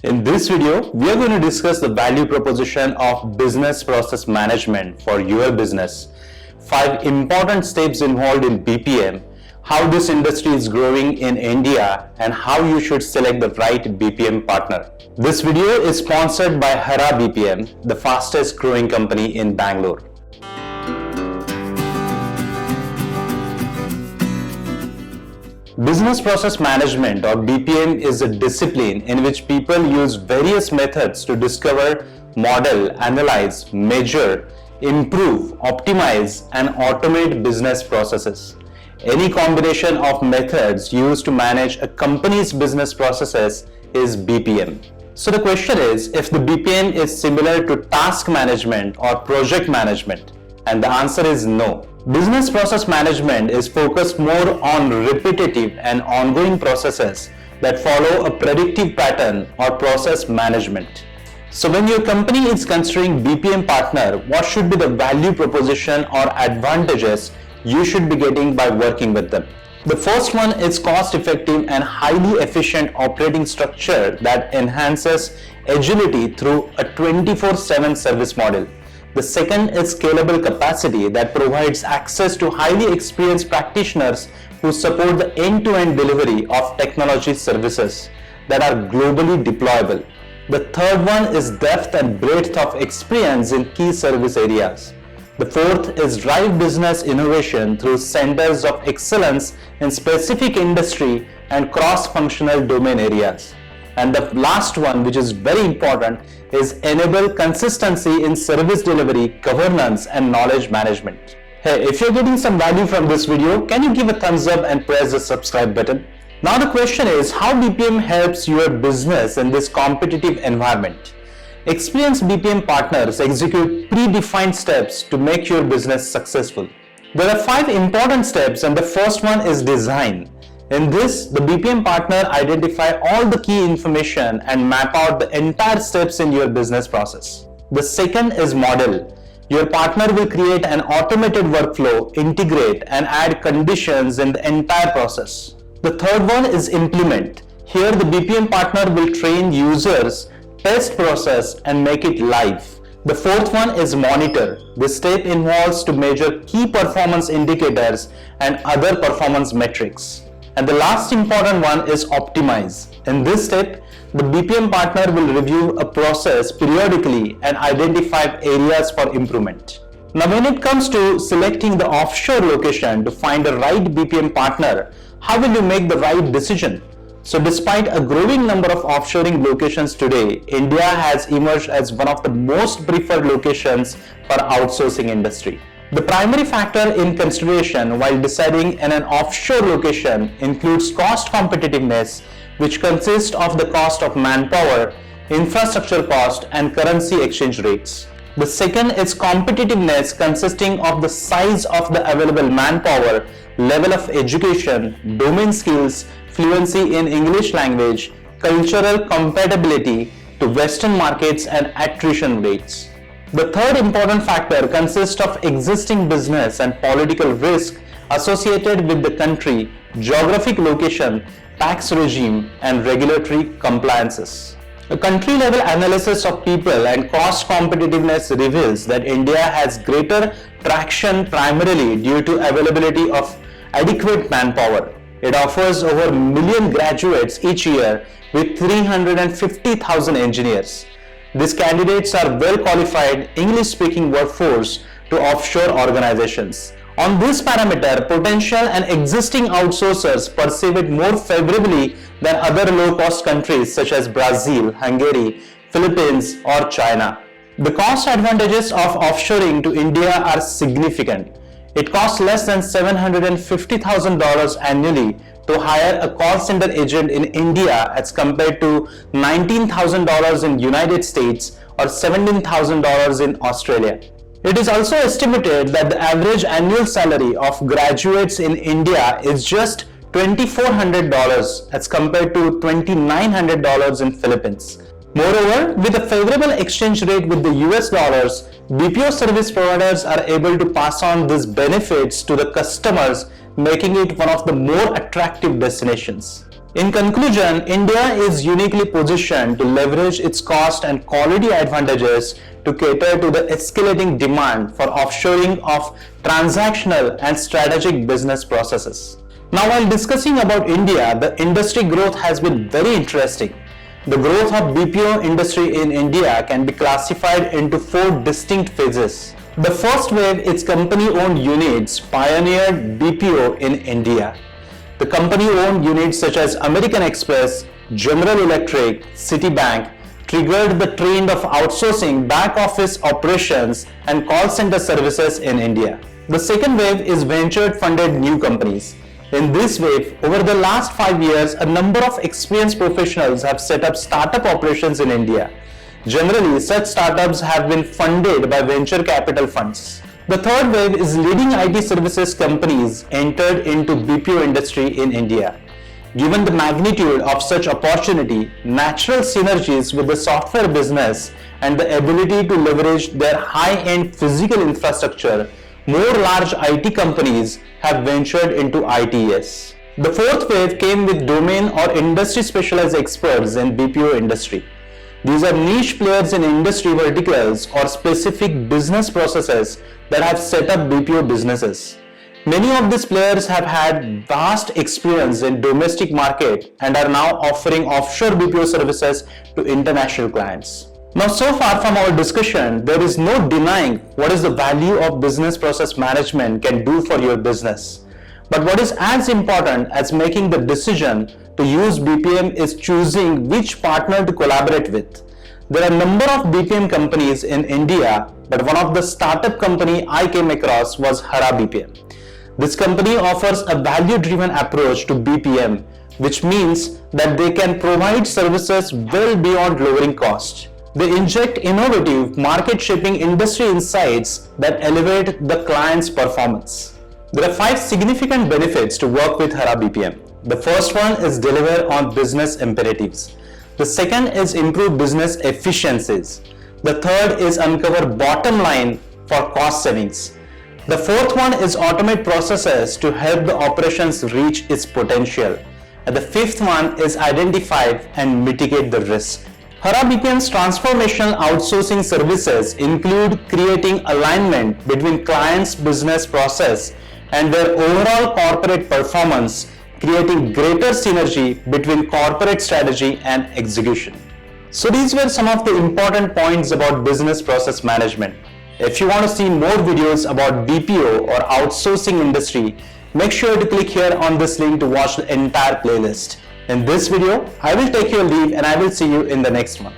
In this video, we are going to discuss the value proposition of business process management for your business, 5 important steps involved in BPM, how this industry is growing in India, and how you should select the right BPM partner. This video is sponsored by Hara BPM, the fastest growing company in Bangalore. Business process management or BPM is a discipline in which people use various methods to discover, model, analyze, measure, improve, optimize, and automate business processes. Any combination of methods used to manage a company's business processes is BPM. So the question is, if the BPM is similar to task management or project management, and the answer is no. Business process management is focused more on repetitive and ongoing processes that follow a predictive pattern or process management. So when your company is considering BPM partner, what should be the value proposition or advantages you should be getting by working with them? The first one is cost-effective and highly efficient operating structure that enhances agility through a 24/7 service model. The second is scalable capacity that provides access to highly experienced practitioners who support the end-to-end delivery of technology services that are globally deployable. The third one is depth and breadth of experience in key service areas. The fourth is drive business innovation through centers of excellence in specific industry and cross-functional domain areas. And the last one, which is very important, is enable consistency in service delivery, governance, and knowledge management. Hey, if you're getting some value from this video, can you give a thumbs up and press the subscribe button? Now the question is, how BPM helps your business in this competitive environment? Experienced BPM partners execute predefined steps to make your business successful. There are 5 important steps, and the first one is design. In this, the BPM partner identify all the key information and map out the entire steps in your business process. The second is model. Your partner will create an automated workflow, integrate, and add conditions in the entire process. The third one is implement. Here, the BPM partner will train users, test process, and make it live. The fourth one is monitor. This step involves to measure key performance indicators and other performance metrics. And the last important one is optimize. In this step, the BPM partner will review a process periodically and identify areas for improvement. Now, when it comes to selecting the offshore location to find the right BPM partner, how will you make the right decision? So despite a growing number of offshoring locations today, India has emerged as one of the most preferred locations for outsourcing industry. The primary factor in consideration while deciding in an offshore location includes cost competitiveness, which consists of the cost of manpower, infrastructure cost, and currency exchange rates. The second is competitiveness, consisting of the size of the available manpower, level of education, domain skills, fluency in English language, cultural compatibility to Western markets, and attrition rates. The third important factor consists of existing business and political risk associated with the country, geographic location, tax regime, and regulatory compliances. A country-level analysis of people and cost competitiveness reveals that India has greater traction primarily due to availability of adequate manpower. It offers over a million graduates each year with 350,000 engineers. These candidates are well-qualified English-speaking workforce to offshore organizations. On this parameter, potential and existing outsourcers perceive it more favorably than other low-cost countries such as Brazil, Hungary, Philippines, or China. The cost advantages of offshoring to India are significant. It costs less than $750,000 annually to hire a call center agent in India as compared to $19,000 in United States or $17,000 in Australia. It is also estimated that the average annual salary of graduates in India is just $2,400 as compared to $2,900 in Philippines. Moreover, with a favorable exchange rate with the US dollars, BPO service providers are able to pass on these benefits to the customers, making it one of the more attractive destinations. In conclusion, India is uniquely positioned to leverage its cost and quality advantages to cater to the escalating demand for offshoring of transactional and strategic business processes. Now, while discussing about India, the industry growth has been very interesting. The growth of BPO industry in India can be classified into 4 distinct phases. The first wave is company-owned units pioneered BPO in India. The company-owned units such as American Express, General Electric, Citibank triggered the trend of outsourcing back-office operations and call center services in India. The second wave is venture-funded new companies. In this wave, over the last 5 years, a number of experienced professionals have set up startup operations in India. Generally, such startups have been funded by venture capital funds. The third wave is leading IT services companies entered into BPO industry in India. Given the magnitude of such opportunity, natural synergies with the software business and the ability to leverage their high-end physical infrastructure, more large IT companies have ventured into ITES. The fourth wave came with domain or industry specialized experts in BPO industry. These are niche players in industry verticals or specific business processes that have set up BPO businesses. Many of these players have had vast experience in domestic market and are now offering offshore BPO services to international clients. Now, so far from our discussion, there is no denying what is the value of business process management can do for your business. But what is as important as making the decision to use BPM is choosing which partner to collaborate with. There are a number of BPM companies in India, but one of the startup company I came across was Hara BPM. This company offers a value-driven approach to BPM, which means that they can provide services well beyond lowering cost. They inject innovative, market-shaping industry insights that elevate the client's performance. There are 5 significant benefits to work with Hara BPM. The first one is deliver on business imperatives. The second is improve business efficiencies. The third is uncover bottom line for cost savings. The fourth one is automate processes to help the operations reach its potential. And the fifth one is identify and mitigate the risk. Hara BPM's transformational outsourcing services include creating alignment between clients' business process and their overall corporate performance, creating greater synergy between corporate strategy and execution. So these were some of the important points about business process management. If you want to see more videos about BPO or outsourcing industry, make sure to click here on this link to watch the entire playlist. In this video, I will take your leave and I will see you in the next one.